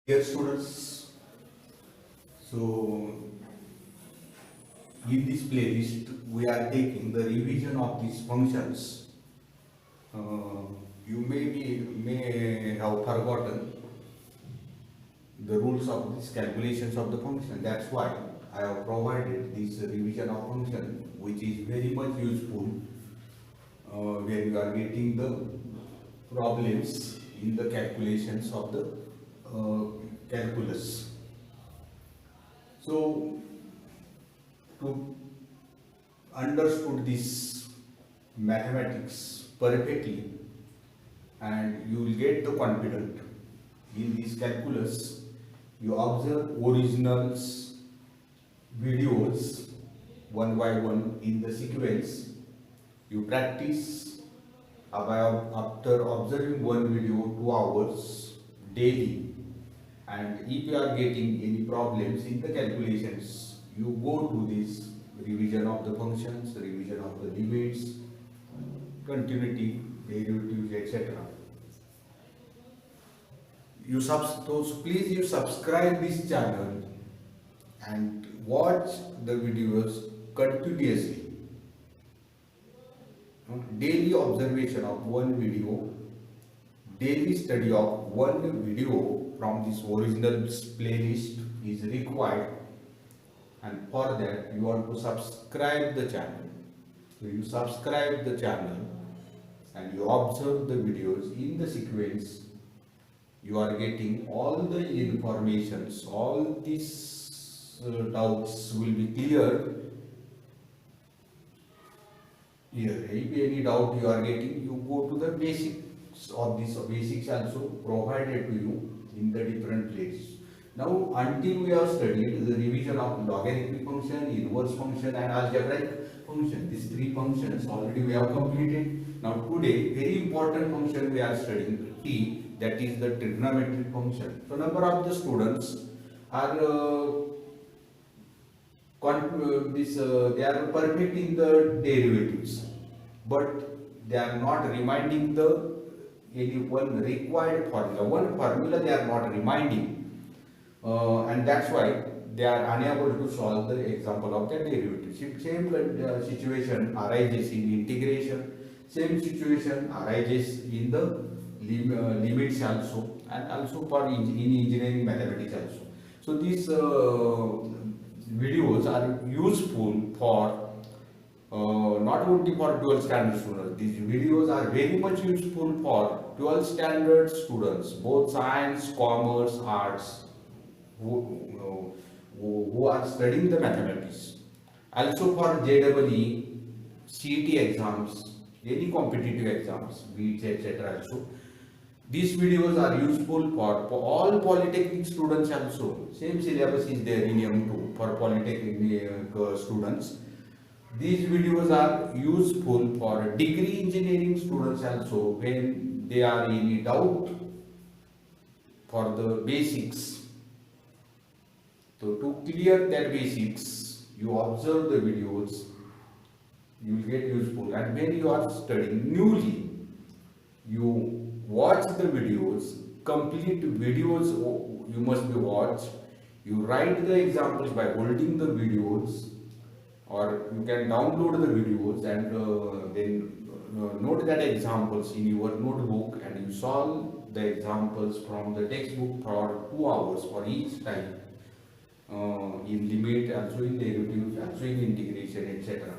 Dear students, so in this playlist we are taking the revision of these functions. You may have forgotten the rules of these calculations of the function. That's why I have provided this revision of function, which is very much useful when you are getting the problems in the calculations of the calculus. So to understood this mathematics perfectly, and you will get the confident in this calculus. You observe originals videos one by one in the sequence. You practice after observing one video 2 hours daily, and if you are getting any problems in the calculations, you go to this revision of the functions, revision of the limits, continuity, derivatives, etc. So please you subscribe this channel and watch the videos continuously. Daily observation of one video, daily study of one video from this original playlist is required, and for that you want to subscribe the channel. So you subscribe the channel and you observe the videos in the sequence. You are getting all the informations, all these doubts will be cleared here. If any doubt you are getting, you go to the basics of this. Basics also provided to you in the different places. Now, until we have studied the revision of logarithmic function, inverse function and algebraic function, these three functions already we have completed. Now today, very important function we are studying, T, that is the trigonometric function. So number of the students are they are perfect in the derivatives, but they are not reminding the any one required formula. One formula they are not reminding, and that's why they are unable to solve the example of the derivative. Same situation arises in integration. Same situation arises in the limits also, and also for in engineering mathematics also. So these videos are useful for not only for 12th standard students. These videos are very much useful for 12th standard students, both science, commerce, arts, who are studying the mathematics. Also for JEE, CET exams, any competitive exams, BEATS, etc. Also, these videos are useful for all polytechnic students also. Same syllabus is there in M2 for polytechnic students. These videos are useful for degree engineering students also when they are in any doubt for the basics. So to clear that basics, you observe the videos, you will get useful. And when you are studying newly, you watch the videos, complete videos you must be watched. You write the examples by holding the videos, or you can download the videos and then note that examples in your notebook, and you solve the examples from the textbook for 2 hours for each time, in limit, also in derivatives, also in integration, etc.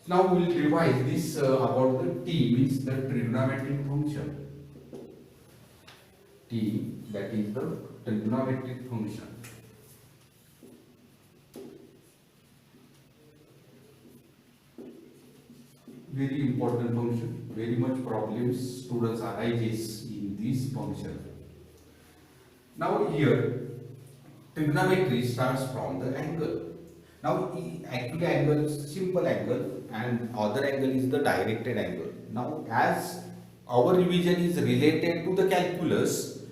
Now we will revise this about the T, means the trigonometric function. T, that is the trigonometric function. Very important function, very much problems students arises in this function. Now here, trigonometry starts from the angle. Now actually angle is simple angle and other angle is the directed angle. Now as our revision is related to the calculus,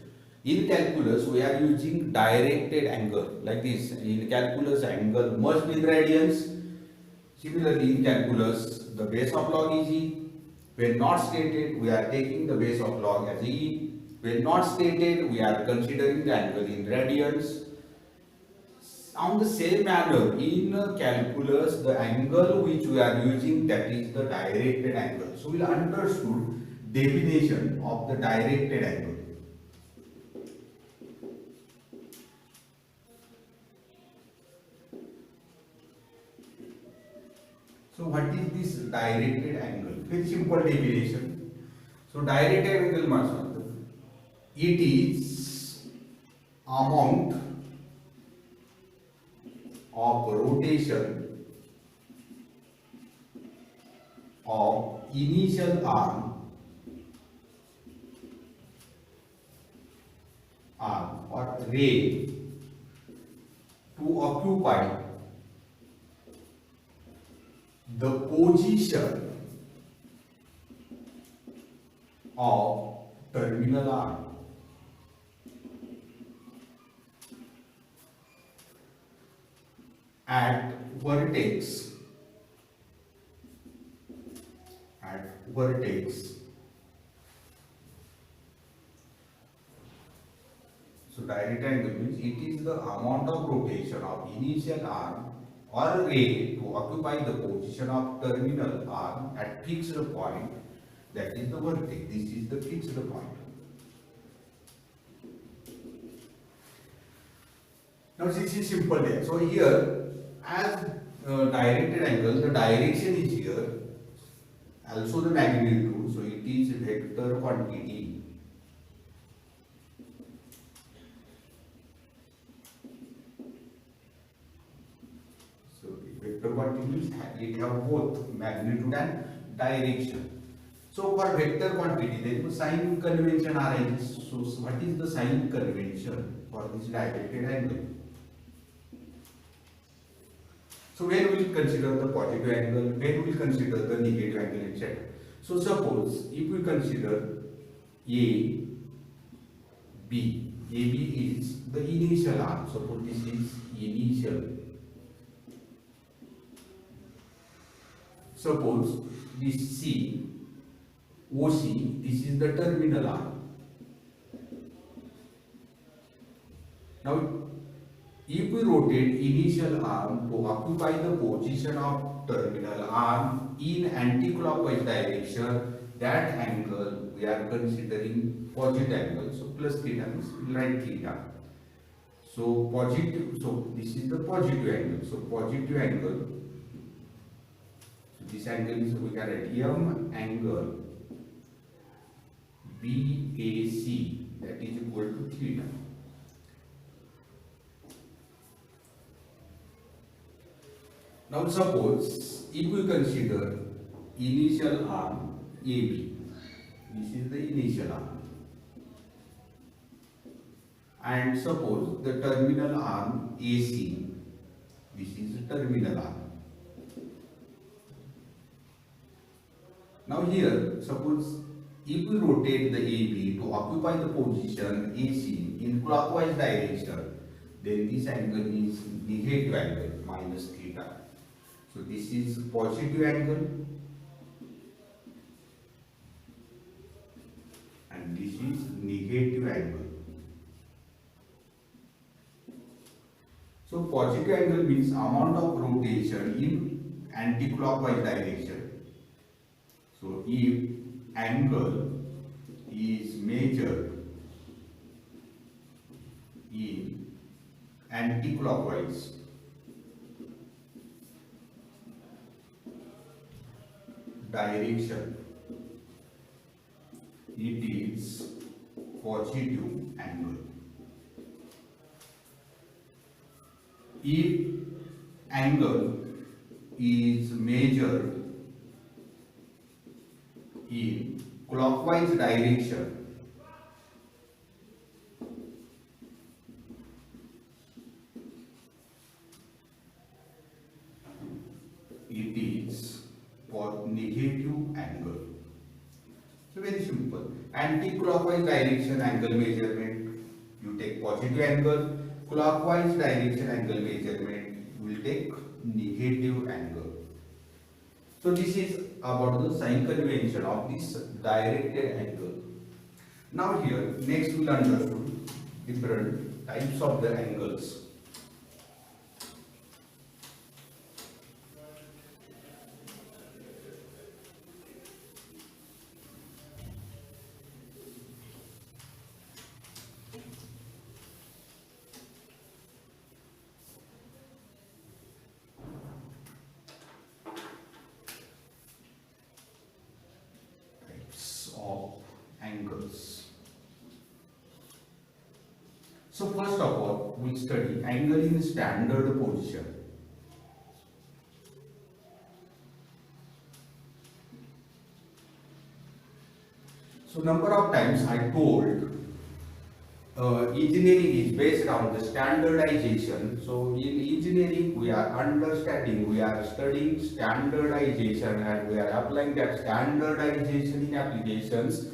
in calculus we are using directed angle like this. In calculus angle must be in radians. Similarly in calculus the base of log is E. When not stated we are taking the base of log as E. When not stated, we are considering the angle in radians. On the same manner, in calculus, the angle which we are using, that is the directed angle. So we will understood definition of the directed angle. So what is this directed angle? Very simple definition. So directed angle means it is amount of rotation of initial arm or ray to occupy the position of terminal arm. At vertex so direct angle means it is the amount of rotation of initial arm or ray to occupy the position of terminal arm at fixed point, that is the vertex. This is the fixed point. Now this is simple there. So here as directed angle, the direction is here, also the magnitude, so it is vector quantity. So vector quantity means it have both magnitude and direction. So for vector quantity, there is a sign convention arises. So what is the sign convention for this directed angle? So when we will consider the positive angle, when we will consider the negative angle, etc. So suppose if we consider A, B, AB is the initial arm. Suppose this is initial. Suppose this C, OC, this is the terminal arm. Now if we rotate initial arm to occupy the position of terminal arm in anti-clockwise direction, that angle we are considering positive angle. So plus theta means we will write theta. So positive. So this is the positive angle. So positive angle. So this angle is, we can write M angle BAC, that is equal to theta. Now suppose if we consider initial arm AB, this is the initial arm, and suppose the terminal arm AC, this is the terminal arm. Now here suppose if we rotate the AB to occupy the position AC in clockwise direction, then this angle is negative angle minus theta. So this is positive angle and this is negative angle. So positive angle means amount of rotation in anti-clockwise direction. So if angle is measured in anti-clockwise direction, it is positive angle. If angle is measured in clockwise direction, it is for negative angle. So very simple. Anti-clockwise direction angle measurement, you take positive angle. Clockwise direction angle measurement, you will take negative angle. So this is about the sign convention of this directed angle. Now here, next we'll understand different types of the angles. Types of angles. So first of all, we'll study angle in standard position. So number of times I told engineering is based on the standardization. So in engineering we are understanding, we are studying standardization and we are applying that standardization in applications.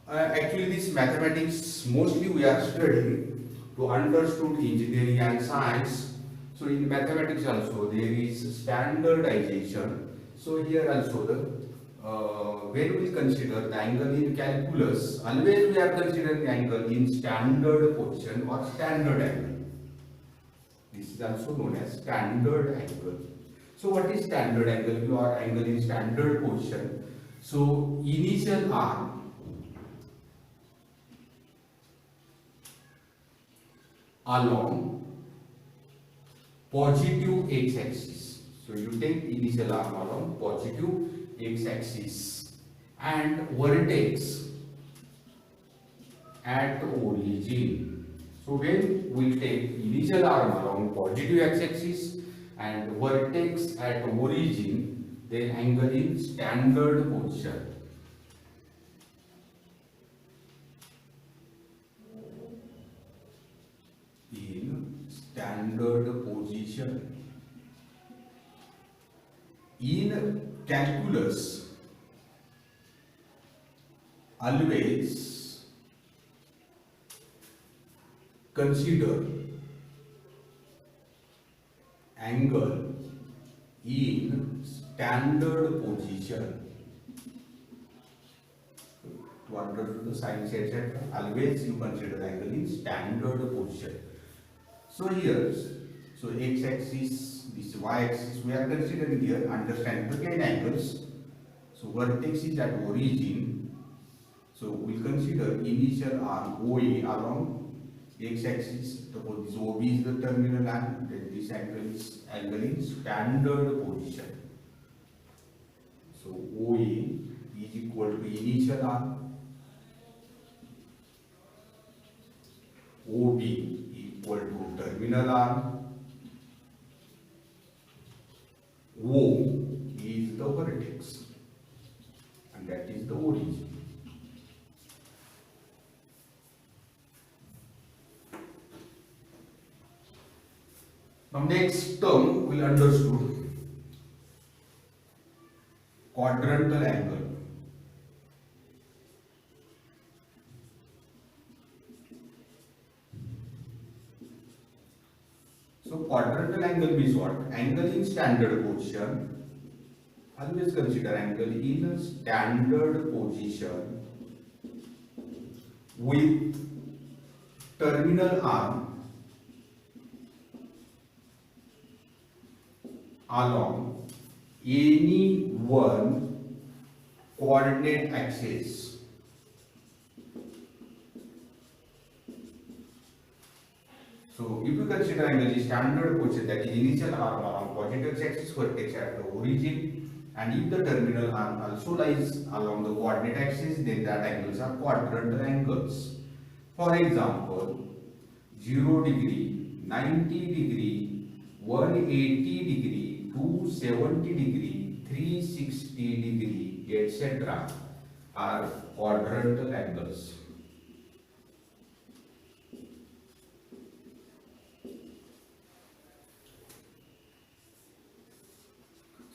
Actually this mathematics mostly we are studying to understood engineering and science. So in mathematics also there is standardization. So here also the when we consider the angle in calculus, always we are considering angle in standard position or standard angle. This is also known as standard angle. So what is standard angle or angle in standard position? So initial arm along positive x-axis. So you take initial arm along positive x-axis and vertex at origin. So when we take initial arm along positive x-axis and vertex at origin, then angle in standard position. In standard position. In calculus, always consider angle in standard position. To understand the science etc., always you consider angle in standard position. So here, so x-axis, this y-axis, we are considering here, understand the plane angles. So vertex is at origin. So we will consider initial arm OA along x-axis. Suppose this OB is the terminal arm, then this angle is angle in standard position. So OA is equal to initial arm, OB equal to terminal arm, O is the vertex, and that is the origin. Now next term we will understood quadrantal angle. So quadrantal angle means what? Angle in standard position. Always consider angle in standard position with terminal arm along any one coordinate axis. So if you consider angle is standard position, that is initial arm along positive axis, vertex at the origin, and if the terminal arm also lies along the coordinate axis, then that angles are quadrantal angles. For example, 0 degree, 90 degree, 180 degree, 270 degree, 360 degree, etc. are quadrantal angles.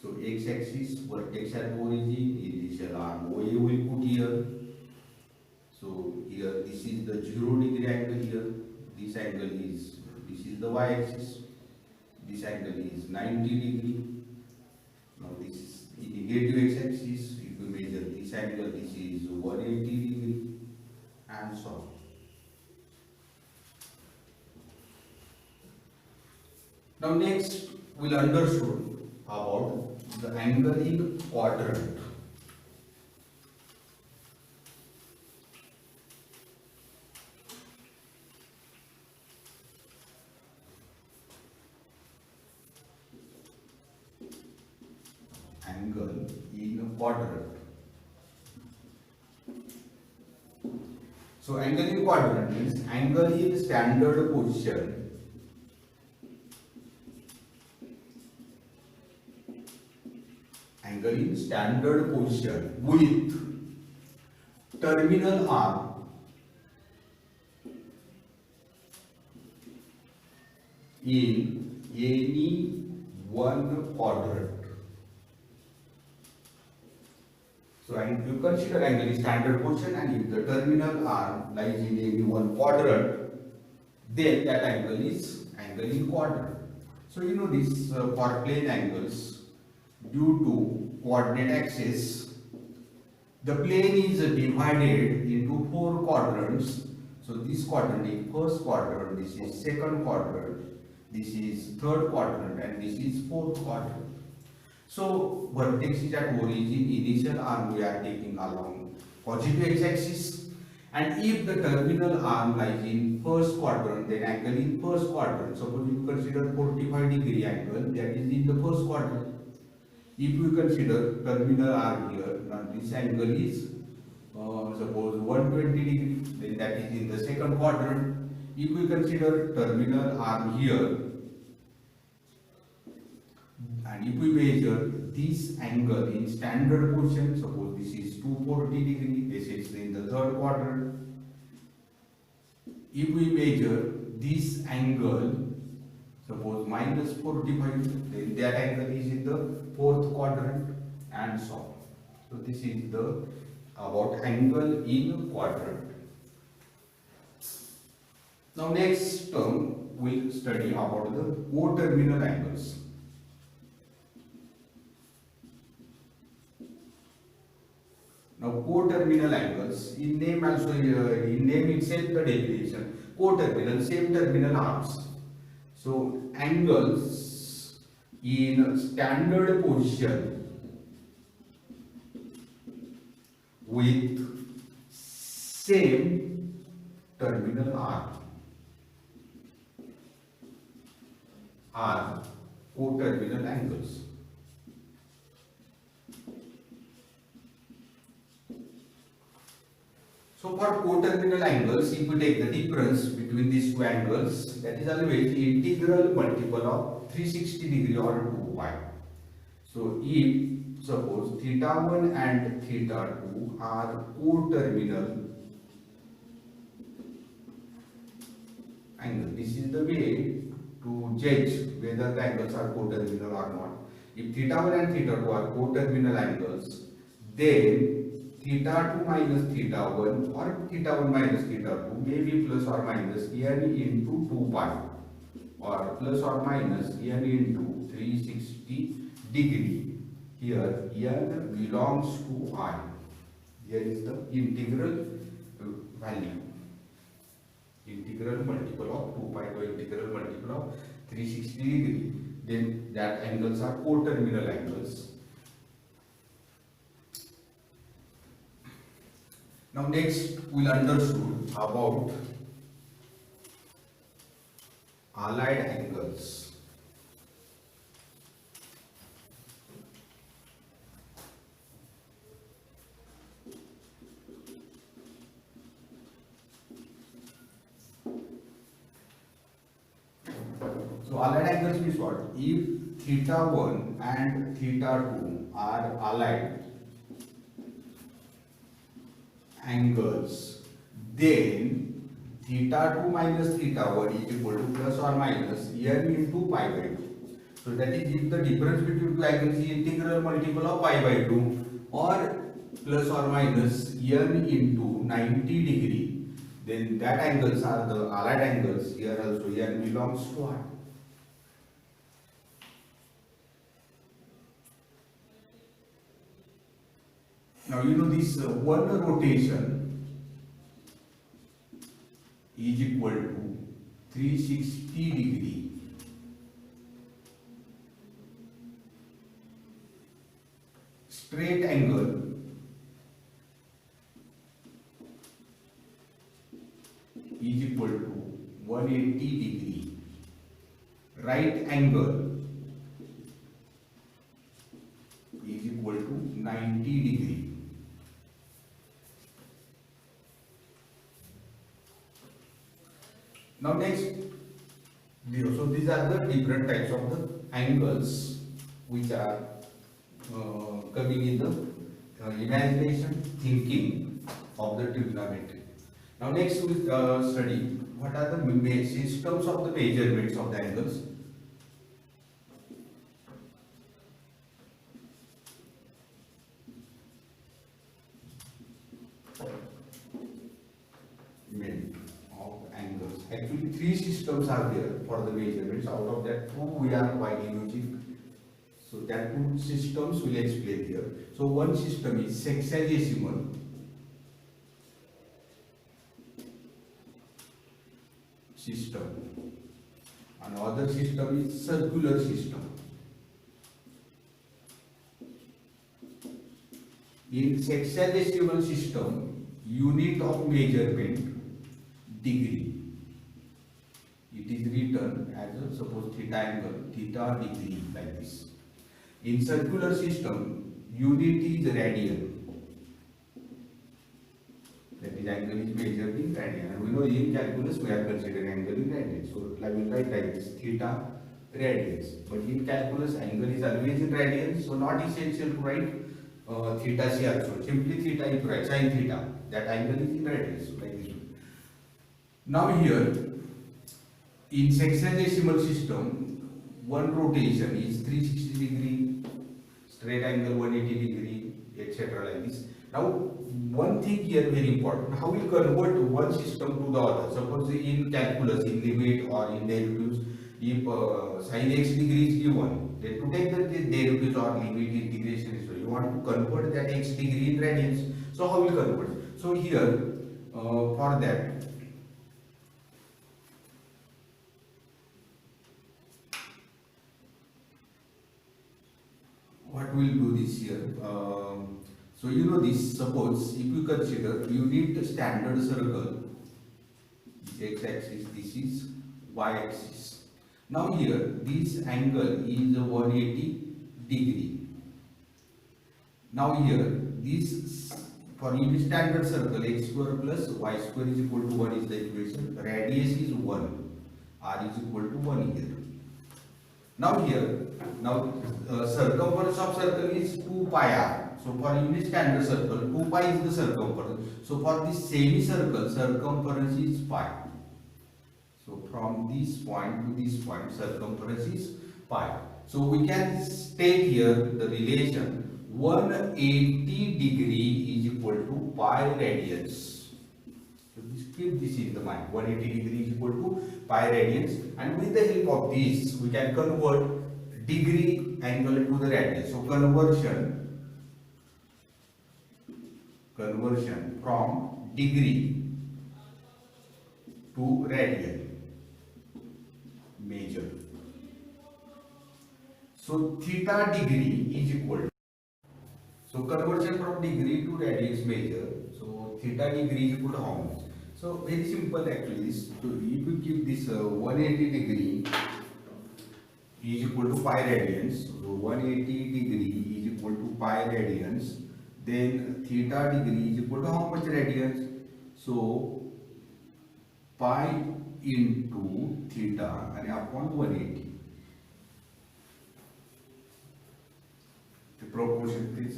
So x-axis, vertex at origin, initial arm OA will put here. So here this is the 0 degree angle here. This angle is, this is the y-axis. This angle is 90 degree. Now this is the negative x-axis. If you measure this angle, this is 180 degree. Now next we'll understood about the angle in quadrant. Angle in a quadrant. So angle in quadrant means angle in standard position with terminal arm in any one quadrant. So and you consider angle is standard position, and if the terminal arm lies in any one quadrant, then that angle is angle in quadrant. So you know this for plane angles, due to coordinate axis, the plane is divided into four quadrants. So this quadrant is first quadrant, this is second quadrant, this is third quadrant, and this is fourth quadrant. So vertex is at origin, initial arm we are taking along positive x-axis, and if the terminal arm lies in first quadrant, then angle in first quadrant. Suppose you consider 45-degree angle, that is in the first quadrant. If you consider terminal arm here, now this angle is suppose 120 degree, then that is in the second quadrant. If we consider terminal arm here, and if we measure this angle in standard position, suppose this is 240 degree, this is in the third quadrant. If we measure this angle, suppose minus 45, then that angle is in the fourth quadrant, and so on. So this is the about angle in quadrant. Now next term we'll study about the coterminal angles. Now coterminal angles, in name also, in name itself the definition, coterminal, same terminal arms. So angles in standard position with same terminal arm are coterminal angles. So for coterminal angles, if we take the difference between these two angles, that is always integral multiple of 360 degree or 2y. So if suppose theta 1 and theta 2 are coterminal angle, this is the way to judge whether the angles are coterminal or not. If theta 1 and theta 2 are coterminal angles, then theta 2 minus theta 1 or theta 1 minus theta 2 may be plus or minus n into 2 pi or plus or minus n into 360 degree. Here n belongs to I. Here is the integral value. Integral multiple of 2 pi by integral multiple of 360 degree. Then that angles are coterminal angles. Now next we'll understood about allied angles. So allied angles means what? If theta 1 and theta 2 are allied angles, then theta 2 minus theta 1 is equal to plus or minus n into pi by 2. So that is if the difference between two angles is integral multiple of pi by 2 or plus or minus n into 90 degree, then that angles are the allied angles. Here also n belongs to I. Now you know this one rotation is equal to 360 degree straight angle is equal to 180 degree, right angle is equal to 90 degree. Now next, so these are the different types of the angles which are coming in the imagination thinking of the trigonometry. Now next we study what are the systems of the measurements of the angles. Actually, three systems are there for the measurements. Out of that, two we are widely using. So that two systems will explain here. So one system is sexagesimal. System. Another system is circular system. In sexagesimal system, unit of measurement degree. It is written as a suppose theta angle, theta degree like this. In circular system, unit is radian. That is angle is measured in radian. And we know in calculus we are considering angle in radian. So I will write like this theta radians. But in calculus angle is always in radians. So not essential to write theta c also. Simply theta is right, sin theta. That angle is in radians. So like this one. Now here in sexagesimal system, one rotation is 360 degree, straight angle 180 degree, etc. like this. Now one thing here very important, how we convert one system to the other. Suppose in calculus, in limit or in derivatives, if sin x degree is given, then to take the derivatives or limit integration, so you want to convert that x degree in radians. So how we convert? So here for that, what we'll do this here, so you know this, suppose if you consider unit standard circle, x axis, this is y axis. Now here this angle is 180 degree. Now here this, for unit standard circle, x square plus y square is equal to 1 is the equation, radius is 1, r is equal to 1 here. Now here, circumference of circle is 2 pi r. So for unit standard circle, 2 pi is the circumference. So for this semicircle, circumference is pi. So from this point to this point, circumference is pi. So we can state here the relation 180 degree is equal to pi radians. So keep this in the mind. 180 degree is equal to pi radians, and with the help of this we can convert degree angle to the radians. So conversion from degree to radian measure. So theta degree is equal to, so conversion from degree to radians measure. So theta degree is equal to how much? So very simple actually. So if you keep this 180 degree is equal to pi radians. So 180 degree is equal to pi radians. Then theta degree is equal to how much radians? So pi into theta and upon 180. The proportion is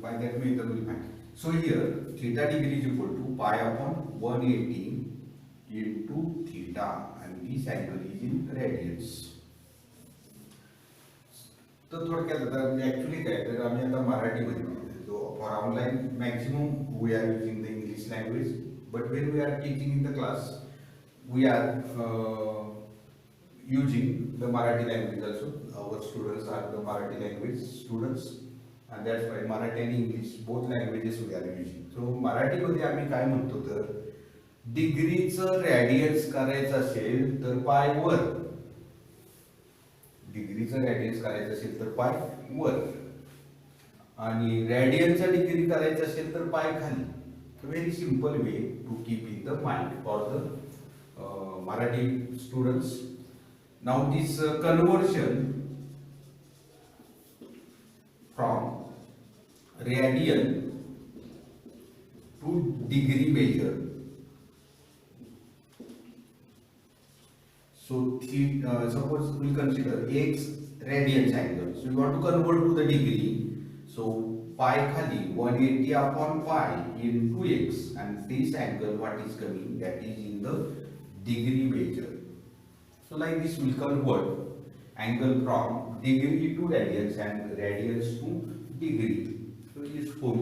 by that method we find. So here theta degree is equal to pi upon 180 into theta, and this angle is in radians. तो थोडक्यात आता actually काय तर आम्ही आता मराठीमध्ये जो for online maximum we are using the English language, but when we are teaching in the class we are using the Marathi language also. Our students are the Marathi language students, and that's why Marathi and English both languages we are using. So Marathi मध्ये आम्ही काय म्हणतो तर डिग्रीचं रॅडियन्स करायचं असेल तर पाय वर, डिग्रीचं रॅडियन्स करायचं असेल तर पाय वर, आणि रेडियनचा डिग्री करायचं असेल तर पाय खाली. Very simple way to keep in the mind for the Marathi students. Now this conversion from radian to degree measure. So suppose we consider x radians angle. So you want to convert to the degree. So pi khali 180 upon pi into x, and this angle what is coming, that is in the degree measure. So like this will convert angle from degree to radians and radians to degree. So useful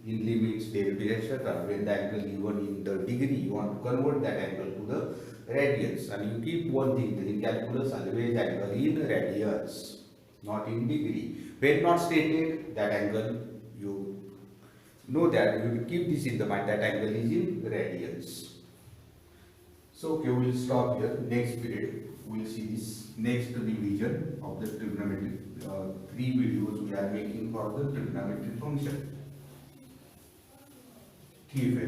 in limits, del p, etc. When the angle given in the degree, you want to convert that angle to the radians, and you keep one thing in calculus, always angle in radians, not in degree. When not stated that angle, you know that you will keep this in the mind, that angle is in radians. So okay, we will stop here. Next period we will see this next division of the trigonometry. 3 videos we are making for the trigonometry function. ठीक है,